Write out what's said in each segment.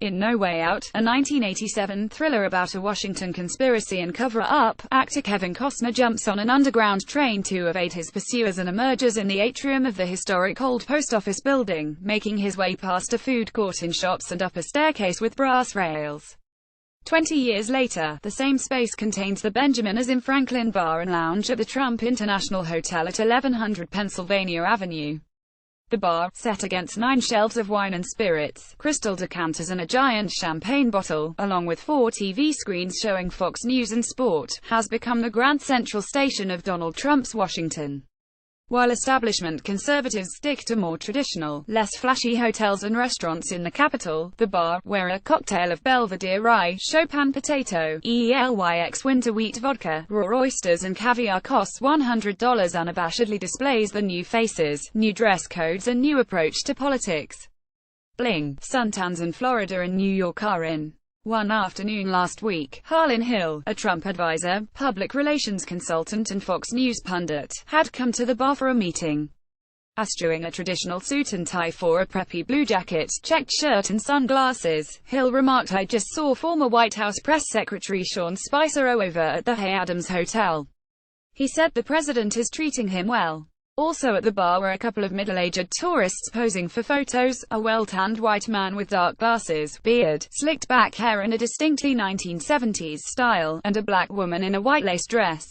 In No Way Out, a 1987 thriller about a Washington conspiracy and cover-up, actor Kevin Costner jumps on an underground train to evade his pursuers and emerges in the atrium of the historic old post office building, making his way past a food court and shops and up a staircase with brass rails. 20 years later, the same space contains the Benjamin as in Franklin Bar and Lounge at the Trump International Hotel at 1100 Pennsylvania Avenue. The bar, set against 9 shelves of wine and spirits, crystal decanters and a giant champagne bottle, along with 4 TV screens showing Fox News and Sport, has become the Grand Central Station of Donald Trump's Washington. While establishment conservatives stick to more traditional, less flashy hotels and restaurants in the capital, the bar, where a cocktail of Belvedere rye, Chopin potato, ELYX winter wheat vodka, raw oysters and caviar costs $100 unabashedly displays the new faces, new dress codes and new approach to politics. Bling, suntans in Florida and New York are in. One afternoon last week, Harlan Hill, a Trump advisor, public relations consultant and Fox News pundit, had come to the bar for a meeting. Eschewing a traditional suit and tie for a preppy blue jacket, checked shirt and sunglasses, Hill remarked, "I just saw former White House Press Secretary Sean Spicer over at the Hay Adams Hotel. He said the president is treating him well." Also at the bar were a couple of middle-aged tourists posing for photos, a well-tanned white man with dark glasses, beard, slicked back hair and a distinctly 1970s style, and a black woman in a white lace dress.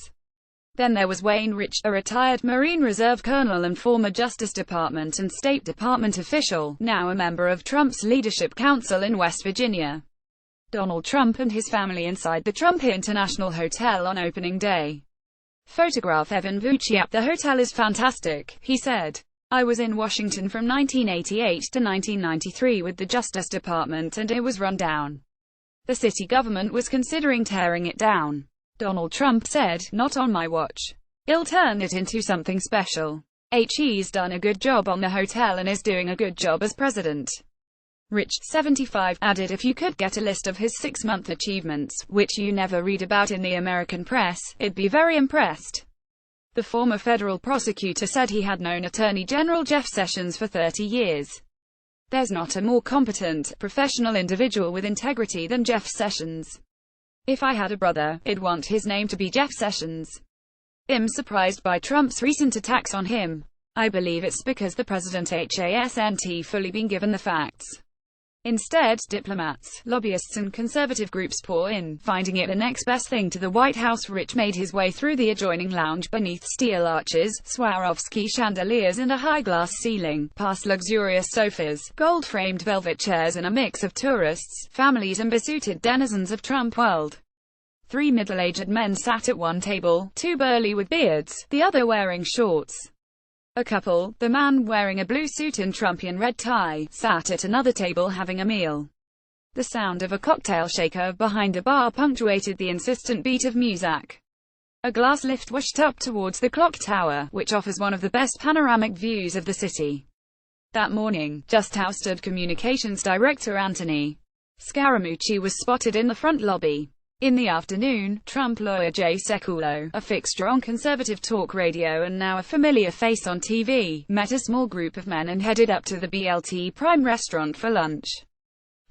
Then there was Wayne Rich, a retired Marine Reserve colonel and former Justice Department and State Department official, now a member of Trump's Leadership Council in West Virginia. Donald Trump and his family inside the Trump International Hotel on opening day. Photograph Evan Vuciap. "The hotel is fantastic," he said. "I was in Washington from 1988 to 1993 with the Justice Department and it was run down. The city government was considering tearing it down." Donald Trump said, "Not on my watch. He'll turn it into something special. He's done a good job on the hotel and is doing a good job as president." Rich, 75, added, "If you could get a list of his 6-month achievements, which you never read about in the American press, I'd be very impressed." The former federal prosecutor said he had known Attorney General Jeff Sessions for 30 years. "There's not a more competent, professional individual with integrity than Jeff Sessions. If I had a brother, I'd want his name to be Jeff Sessions." I'm surprised by Trump's recent attacks on him. "I believe it's because the president hasn't fully been given the facts. Instead, diplomats, lobbyists and conservative groups pour in, finding it the next best thing to the White House." Rich made his way through the adjoining lounge beneath steel arches, Swarovski chandeliers and a high-glass ceiling, past luxurious sofas, gold-framed velvet chairs and a mix of tourists, families and besuited denizens of Trump world. 3 middle-aged men sat at one table, 2 burly with beards, the other wearing shorts. A couple, the man wearing a blue suit and Trumpian red tie, sat at another table having a meal. The sound of a cocktail shaker behind the bar punctuated the insistent beat of music. A glass lift whooshed up towards the clock tower, which offers one of the best panoramic views of the city. That morning, just ousted communications director Anthony Scaramucci was spotted in the front lobby. In the afternoon, Trump lawyer Jay Sekulow, a fixture on conservative talk radio and now a familiar face on TV, met a small group of men and headed up to the BLT Prime restaurant for lunch.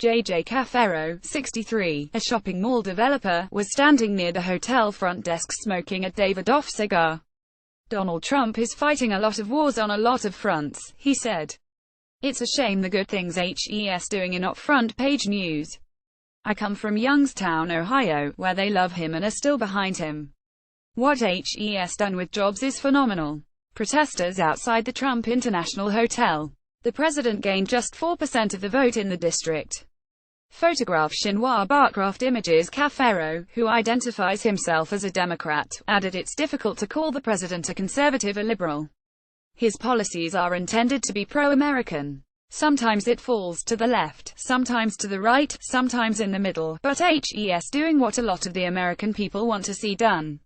J.J. Caffero, 63, a shopping mall developer, was standing near the hotel front desk smoking a Davidoff cigar. "Donald Trump is fighting a lot of wars on a lot of fronts," he said. "It's a shame the good things he's doing are not front-page news. I come from Youngstown, Ohio, where they love him and are still behind him. What he's done with jobs is phenomenal." Protesters outside the Trump International Hotel. The president gained just 4% of the vote in the district. Photograph Shinwa Barcraft Images. Caffero, who identifies himself as a Democrat, added, "It's difficult to call the president a conservative or liberal. His policies are intended to be pro-American. Sometimes it falls to the left, sometimes to the right, sometimes in the middle, but he's doing what a lot of the American people want to see done."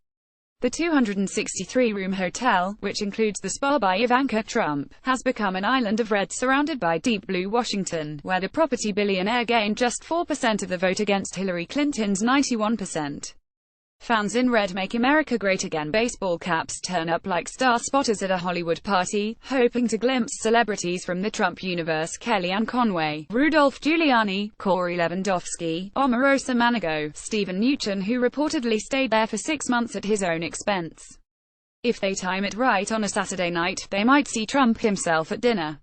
The 263-room hotel, which includes the spa by Ivanka Trump, has become an island of red surrounded by deep blue Washington, where the property billionaire gained just 4% of the vote against Hillary Clinton's 91%. Fans in red Make America Great Again baseball caps turn up like star spotters at a Hollywood party, hoping to glimpse celebrities from the Trump universe. Kellyanne Conway, Rudolph Giuliani, Corey Lewandowski, Omarosa Manigault, Stephen Mnuchin, who reportedly stayed there for 6 months at his own expense. If they time it right on a Saturday night, they might see Trump himself at dinner.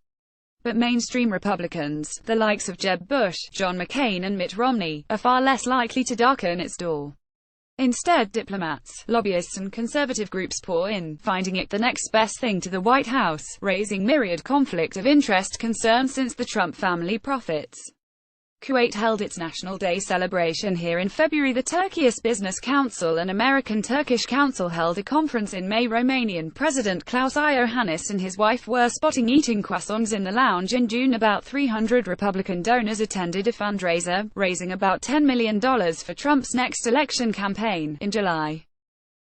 But mainstream Republicans, the likes of Jeb Bush, John McCain and Mitt Romney, are far less likely to darken its door. Instead, diplomats, lobbyists and conservative groups pour in, finding it the next best thing to the White House, raising myriad conflict of interest concerns since the Trump family profits. Kuwait held its National Day celebration here in February. The Turkish Business Council and American-Turkish Council held a conference in May. Romanian President Klaus Iohannis and his wife were spotting eating croissants in the lounge in June. About 300 Republican donors attended a fundraiser, raising about $10 million for Trump's next election campaign. In July,